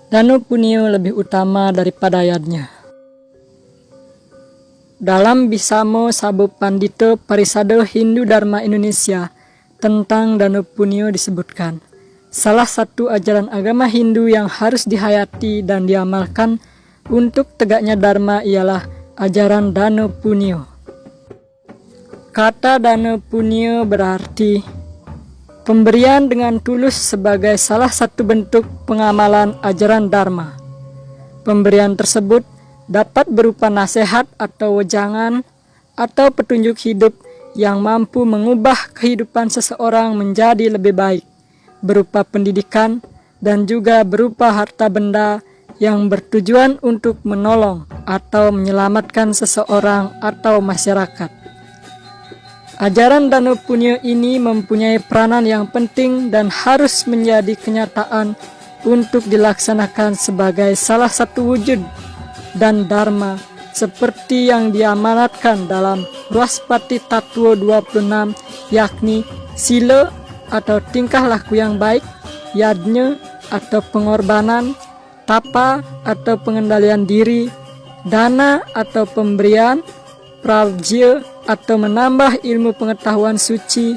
Danu Punio lebih utama daripada yadnya. Dalam Bisamo Sabu Pandito Parisado Hindu Dharma Indonesia tentang Danu Punio disebutkan, salah satu ajaran agama Hindu yang harus dihayati dan diamalkan untuk tegaknya Dharma ialah ajaran Danu Punio. Kata Danu Punio berarti pemberian dengan tulus sebagai salah satu bentuk pengamalan ajaran Dharma. Pemberian tersebut dapat berupa nasihat atau wejangan atau petunjuk hidup yang mampu mengubah kehidupan seseorang menjadi lebih baik, berupa pendidikan dan juga berupa harta benda yang bertujuan untuk menolong atau menyelamatkan seseorang atau masyarakat. Ajaran Danu Punio ini mempunyai peranan yang penting dan harus menjadi kenyataan untuk dilaksanakan sebagai salah satu wujud dan dharma seperti yang diamanatkan dalam Ruaspati Tattwa 26, yakni sila atau tingkah laku yang baik, yadnya atau pengorbanan, tapa atau pengendalian diri, dana atau pemberian, pravjya atau menambah ilmu pengetahuan suci,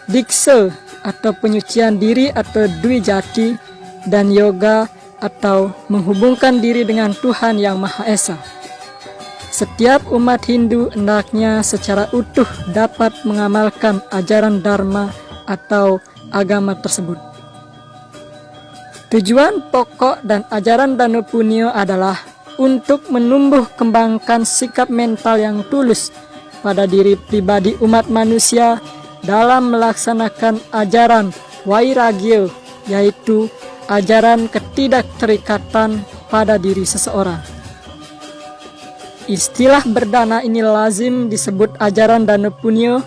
diksa atau penyucian diri atau dwijati, dan yoga atau menghubungkan diri dengan Tuhan Yang Maha Esa. Setiap umat Hindu hendaknya secara utuh dapat mengamalkan ajaran Dharma atau agama tersebut. Tujuan pokok dan ajaran Danu Punio adalah untuk menumbuh kembangkan sikap mental yang tulus pada diri pribadi umat manusia dalam melaksanakan ajaran Vairagya, yaitu ajaran ketidakterikatan pada diri seseorang. Istilah berdana ini lazim disebut ajaran Danu Punio,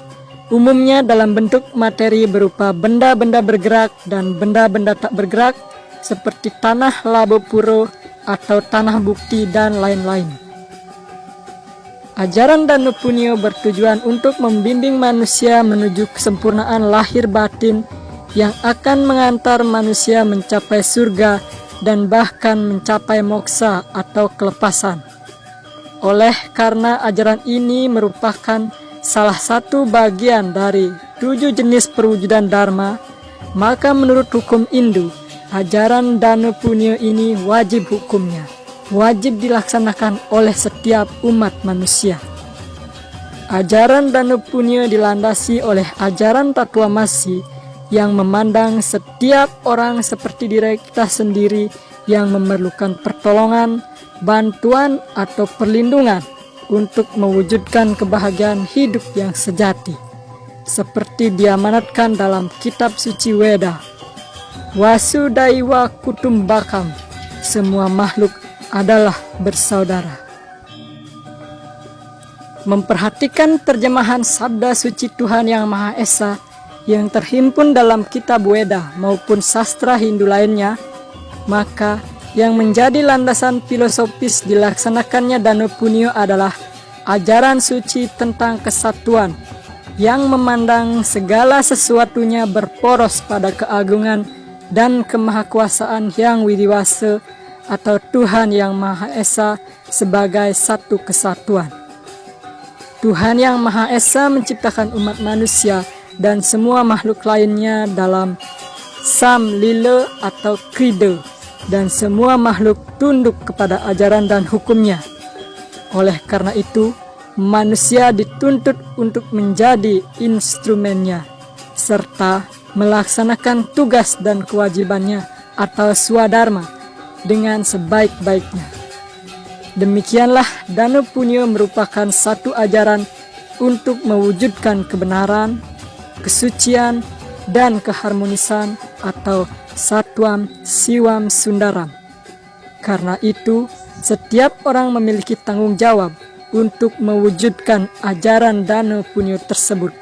umumnya dalam bentuk materi berupa benda-benda bergerak dan benda-benda tak bergerak seperti tanah labo puro atau tanah bukti dan lain-lain. Ajaran Danu Punio bertujuan untuk membimbing manusia menuju kesempurnaan lahir batin yang akan mengantar manusia mencapai surga dan bahkan mencapai moksa atau kelepasan. Oleh karena ajaran ini merupakan salah satu bagian dari 7 jenis perwujudan Dharma, maka menurut hukum Hindu, ajaran Danu Punio ini wajib hukumnya, wajib dilaksanakan oleh setiap umat manusia. Ajaran Danu Punio dilandasi oleh ajaran Tattwamasi yang memandang setiap orang seperti diri kita sendiri yang memerlukan pertolongan, bantuan atau perlindungan untuk mewujudkan kebahagiaan hidup yang sejati, seperti diamanatkan dalam kitab suci Weda. Wasudaiwa Kutumbakam, semua makhluk adalah bersaudara. Memperhatikan terjemahan sabda suci Tuhan Yang Maha Esa yang terhimpun dalam kitab Weda maupun sastra Hindu lainnya, maka yang menjadi landasan filosofis dilaksanakannya Danu Punio adalah ajaran suci tentang kesatuan yang memandang segala sesuatunya berporos pada keagungan dan kemahakuasaan Yang Widiwasa atau Tuhan Yang Maha Esa sebagai satu kesatuan. Tuhan Yang Maha Esa menciptakan umat manusia dan semua makhluk lainnya dalam Sam Lila atau Krida, dan semua makhluk tunduk kepada ajaran dan hukumnya. Oleh karena itu, manusia dituntut untuk menjadi instrumennya, serta melaksanakan tugas dan kewajibannya atau swadharma dengan sebaik-baiknya. Demikianlah Danu Punio merupakan satu ajaran untuk mewujudkan kebenaran, kesucian, dan keharmonisan atau Satwam Siwam Sundaram. Karena itu, setiap orang memiliki tanggung jawab untuk mewujudkan ajaran Danu Punio tersebut.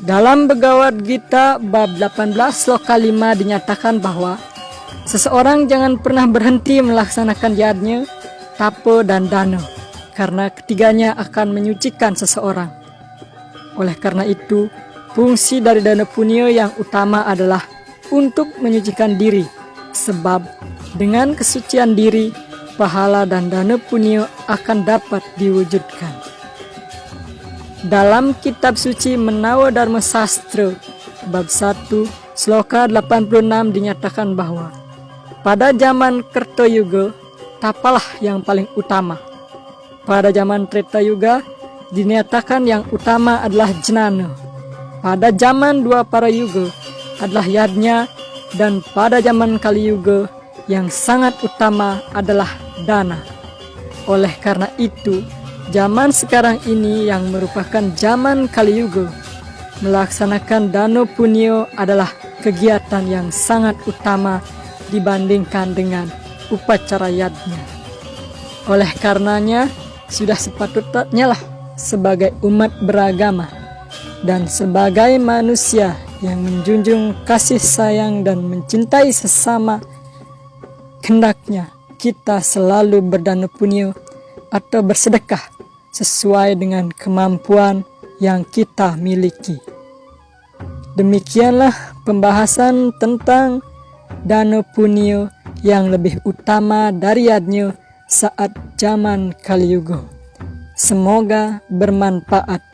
Dalam Bhagavad Gita bab 18 sloka 5 dinyatakan bahwa seseorang jangan pernah berhenti melaksanakan yadnya, tapa, dan dana, karena ketiganya akan menyucikan seseorang. Oleh karena itu, fungsi dari Danu Punio yang utama adalah untuk menyucikan diri, Sebab dengan kesucian diri, pahala dan dana punyo akan dapat diwujudkan. Dalam kitab suci Menawa Dharma Sastra bab 1 sloka 86 dinyatakan bahwa pada zaman Kerta Yuga tapalah yang paling utama. Pada zaman Treta Yuga dinyatakan yang utama adalah jnana. Pada zaman Dua Para Yuga adalah yadnya, dan pada zaman Kali Yuga yang sangat utama adalah dana. Oleh karena itu, zaman sekarang ini yang merupakan zaman Kali Yuga, melaksanakan dana punyo adalah kegiatan yang sangat utama dibandingkan dengan upacara yadnya. Oleh karenanya, sudah sepatutnya lah sebagai umat beragama dan sebagai manusia yang menjunjung kasih sayang dan mencintai sesama, hendaknya kita selalu berdana punyo atau bersedekah sesuai dengan kemampuan yang kita miliki. Demikianlah pembahasan tentang dana punyo yang lebih utama dari yadnya saat zaman Kali Yuga. Semoga bermanfaat.